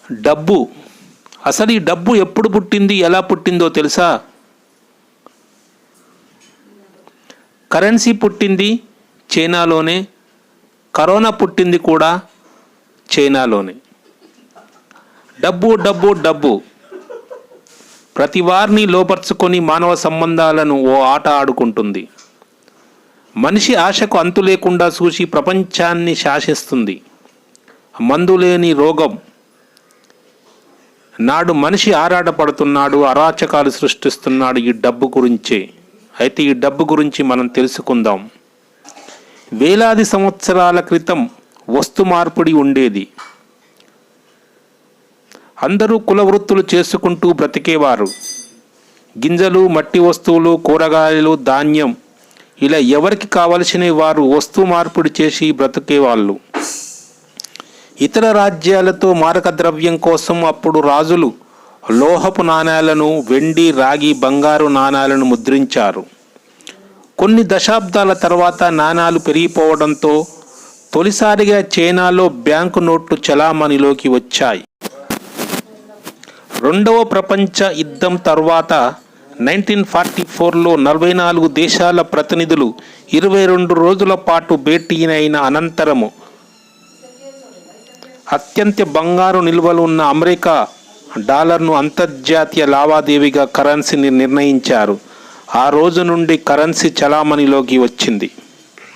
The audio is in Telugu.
డబ్బు. అసలు ఈ డబ్బు ఎప్పుడు పుట్టింది, ఎలా పుట్టిందో తెలుసా? కరెన్సీ పుట్టింది చైనాలోనే, కరోనా పుట్టింది కూడా చైనాలోనే. డబ్బు డబ్బు డబ్బు ప్రతి వారిని లోపరుచుకొని మానవ సంబంధాలను ఓ ఆట ఆడుకుంటుంది. మనిషి ఆశకు అంతు లేకుండా చూసి ప్రపంచాన్ని శాసిస్తుంది. మందులేని రోగం. నాడు మనిషి ఆరాటపడుతున్నాడు, అరాచకాలు సృష్టిస్తున్నాడు ఈ డబ్బు గురించే. అయితే ఈ డబ్బు గురించి మనం తెలుసుకుందాం. వేలాది సంవత్సరాల క్రితం వస్తు మార్పిడి ఉండేది. అందరూ కుల వృత్తులు చేసుకుంటూ బ్రతికేవారు. గింజలు, మట్టి వస్తువులు, కూరగాయలు, ధాన్యం ఇలా ఎవరికి కావలసినవి వారు వస్తు మార్పిడి చేసి బ్రతికేవాళ్ళు. ఇతర రాజ్యాలతో మారక ద్రవ్యం కోసం అప్పుడు రాజులు లోహపు నాణేలను, వెండి, రాగి, బంగారు నాణేలను ముద్రించారు. కొన్ని దశాబ్దాల తర్వాత నాణేలు పెరిగిపోవడంతో తొలిసారిగా చైనాలో బ్యాంకు నోట్లు చలామణిలోకి వచ్చాయి. రెండవ ప్రపంచ యుద్ధం తర్వాత 1944లో 44 దేశాల ప్రతినిధులు 22 రోజుల పాటు భేటీ అయిన అనంతరము అత్యంత బంగారు నిల్వలు ఉన్న అమెరికా డాలర్ను అంతర్జాతీయ లావాదేవీగా కరెన్సీని నిర్ణయించారు. ఆ రోజు నుండి కరెన్సీ చలామణిలోకి వచ్చింది.